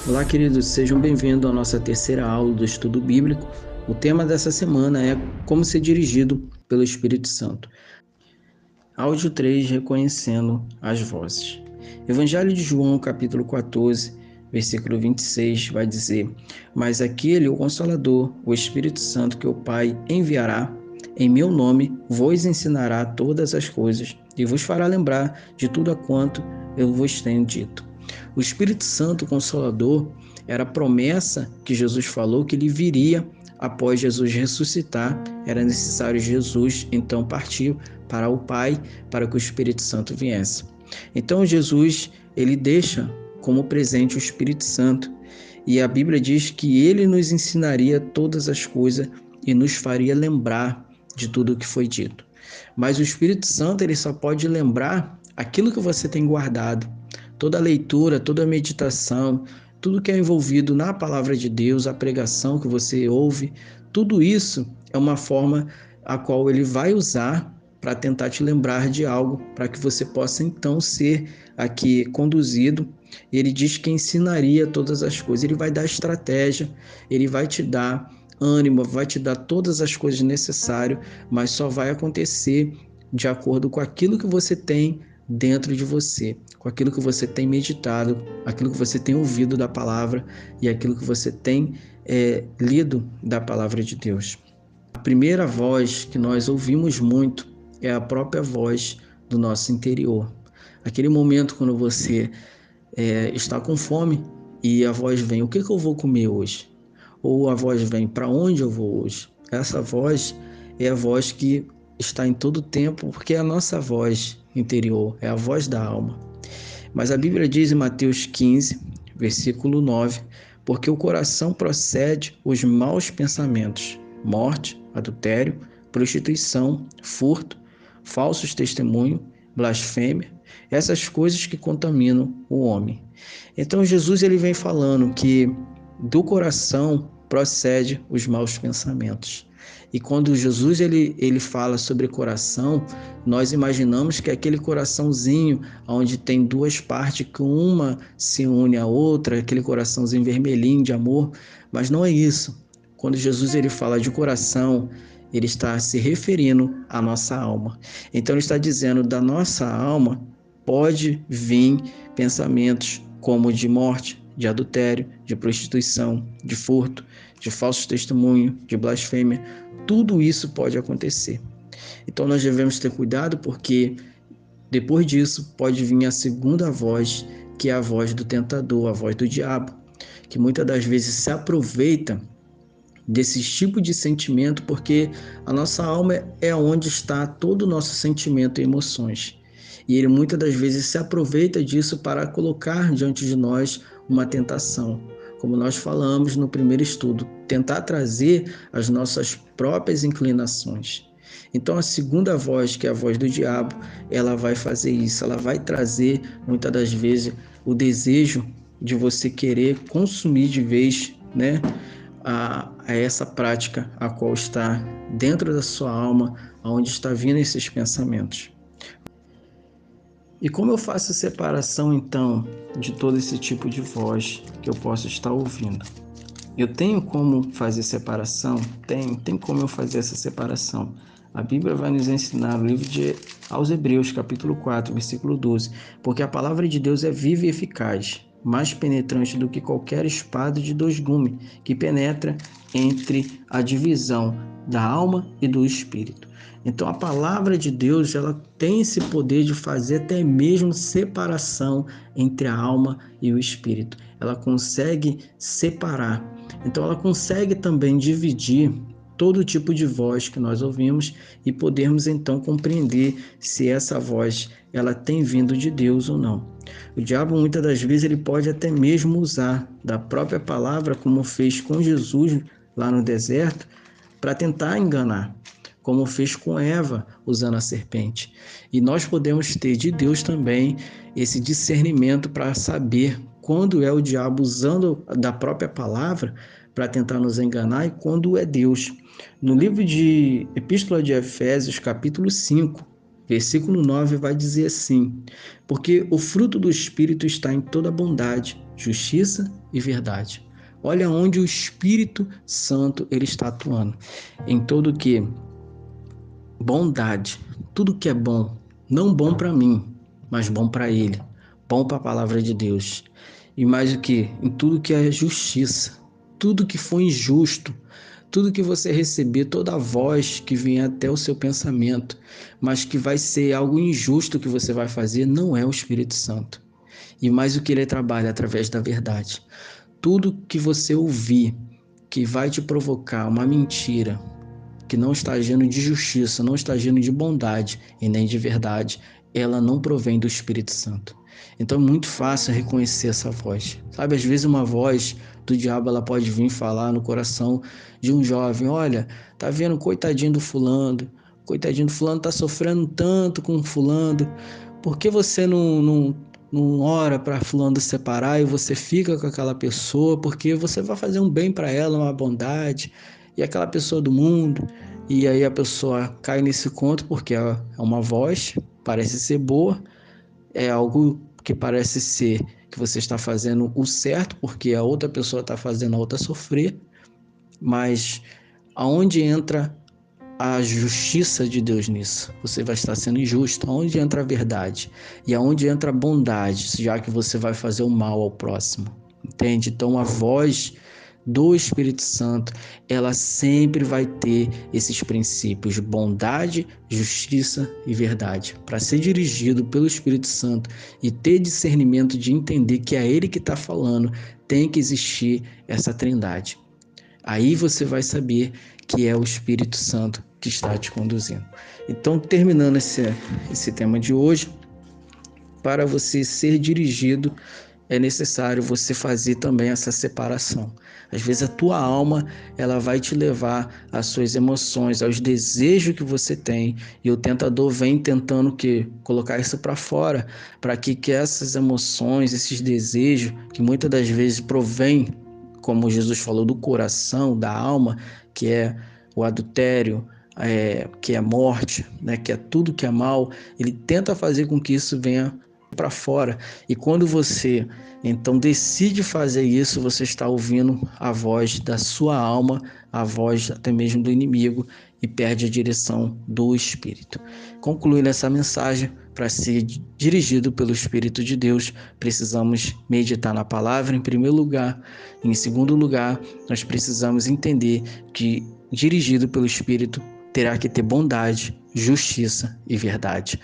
Olá, queridos, sejam bem-vindos à nossa terceira aula do estudo bíblico. O tema dessa semana é como ser dirigido pelo Espírito Santo. Áudio 3, reconhecendo as vozes. Evangelho de João, capítulo 14, versículo 26, vai dizer: Mas aquele, o Consolador, o Espírito Santo que o Pai enviará, em meu nome, vos ensinará todas as coisas e vos fará lembrar de tudo a quanto eu vos tenho dito. O Espírito Santo Consolador era a promessa que Jesus falou que ele viria após Jesus ressuscitar. Era necessário Jesus então partir para o Pai para que o Espírito Santo viesse. Então Jesus, ele deixa como presente o Espírito Santo, e a Bíblia diz que ele nos ensinaria todas as coisas e nos faria lembrar de tudo o que foi dito. Mas o Espírito Santo, ele só pode lembrar aquilo que você tem guardado. Toda a leitura, toda a meditação, tudo que é envolvido na palavra de Deus, a pregação que você ouve, tudo isso é uma forma a qual ele vai usar para tentar te lembrar de algo, para que você possa então ser aqui conduzido. Ele diz que ensinaria todas as coisas, ele vai dar estratégia, ele vai te dar ânimo, vai te dar todas as coisas necessárias, mas só vai acontecer de acordo com aquilo que você tem dentro de você, com aquilo que você tem meditado, aquilo que você tem ouvido da palavra e aquilo que você tem lido da palavra de Deus. A primeira voz que nós ouvimos muito é a própria voz do nosso interior. Aquele momento quando você está com fome e a voz vem: o que eu vou comer hoje? Ou a voz vem: para onde eu vou hoje? Essa voz é a voz que está em todo tempo, porque é a nossa voz interior, é a voz da alma. Mas a Bíblia diz em Mateus 15, versículo 9, porque o coração procede os maus pensamentos, morte, adultério, prostituição, furto, falsos testemunhos, blasfêmia, essas coisas que contaminam o homem. Então Jesus ele vem falando que do coração procede os maus pensamentos. E quando Jesus ele fala sobre coração, nós imaginamos que é aquele coraçãozinho onde tem duas partes, que uma se une à outra, aquele coraçãozinho vermelhinho de amor, mas não é isso. Quando Jesus ele fala de coração, ele está se referindo à nossa alma. Então ele está dizendo, da nossa alma pode vir pensamentos como de morte, de adultério, de prostituição, de furto, de falso testemunho, de blasfêmia. Tudo isso pode acontecer. Então nós devemos ter cuidado, porque depois disso pode vir a segunda voz, que é a voz do tentador, a voz do diabo, que muitas das vezes se aproveita desse tipo de sentimento, porque a nossa alma é onde está todo o nosso sentimento e emoções. E ele muitas das vezes se aproveita disso para colocar diante de nós uma tentação. Como nós falamos no primeiro estudo, tentar trazer as nossas próprias inclinações. Então a segunda voz, que é a voz do diabo, ela vai fazer isso, ela vai trazer muitas das vezes o desejo de você querer consumir de vez, né, a essa prática a qual está dentro da sua alma, aonde está vindo esses pensamentos. E como eu faço separação então de todo esse tipo de voz que eu posso estar ouvindo? Eu tenho como fazer separação? Tem como eu fazer essa separação. A Bíblia vai nos ensinar no livro aos Hebreus, capítulo 4, versículo 12, porque a palavra de Deus é viva e eficaz, mais penetrante do que qualquer espada de dois gumes, que penetra entre a divisão da alma e do espírito. Então a palavra de Deus, ela tem esse poder de fazer até mesmo separação entre a alma e o espírito. Ela consegue separar. Então ela consegue também dividir todo tipo de voz que nós ouvimos e podermos então compreender se essa voz ela tem vindo de Deus ou não. O diabo muitas das vezes ele pode até mesmo usar da própria palavra, como fez com Jesus lá no deserto, para tentar enganar, como fez com Eva usando a serpente. E nós podemos ter de Deus também esse discernimento para saber quando é o diabo usando da própria palavra para tentar nos enganar e quando é Deus. No livro de Epístola de Efésios, capítulo 5, Versículo 9 vai dizer assim: porque o fruto do Espírito está em toda bondade, justiça e verdade. Olha onde o Espírito Santo ele está atuando. Em todo o que? Bondade. Tudo que é bom. Não bom para mim, mas bom para ele. Bom para a palavra de Deus. E mais do que? Em tudo que é justiça. Tudo que for injusto. Tudo que você receber, toda voz que vem até o seu pensamento, mas que vai ser algo injusto que você vai fazer, não é o Espírito Santo. E mais o que ele trabalha através da verdade. Tudo que você ouvir que vai te provocar uma mentira, que não está agindo de justiça, não está agindo de bondade e nem de verdade, ela não provém do Espírito Santo. Então é muito fácil reconhecer essa voz. Sabe, às vezes uma voz do diabo ela pode vir falar no coração de um jovem: olha, tá vendo, coitadinho do fulano tá sofrendo tanto com fulano, por que você não ora para fulano separar e você fica com aquela pessoa, porque você vai fazer um bem para ela, uma bondade, e aquela pessoa do mundo. E aí a pessoa cai nesse conto porque é uma voz, parece ser boa, é algo que parece ser que você está fazendo o certo, porque a outra pessoa está fazendo a outra sofrer, mas aonde entra a justiça de Deus nisso? Você vai estar sendo injusto. Aonde entra a verdade? E aonde entra a bondade, já que você vai fazer o mal ao próximo? Entende? Então a voz do Espírito Santo, ela sempre vai ter esses princípios de bondade, justiça e verdade. Para ser dirigido pelo Espírito Santo e ter discernimento de entender que é Ele que está falando, tem que existir essa trindade. Aí você vai saber que é o Espírito Santo que está te conduzindo. Então, terminando esse tema de hoje, para você ser dirigido, é necessário você fazer também essa separação. Às vezes a tua alma, ela vai te levar às suas emoções, aos desejos que você tem, e o tentador vem tentando colocar isso para fora, para que essas emoções, esses desejos, que muitas das vezes provêm, como Jesus falou, do coração, da alma, que é o adultério, que é a morte, né, que é tudo que é mal, ele tenta fazer com que isso venha para fora. E quando você então decide fazer isso, você está ouvindo a voz da sua alma, a voz até mesmo do inimigo, e perde a direção do Espírito. Concluindo essa mensagem, para ser dirigido pelo Espírito de Deus, precisamos meditar na palavra em primeiro lugar. Em segundo lugar, nós precisamos entender que dirigido pelo Espírito terá que ter bondade, justiça e verdade.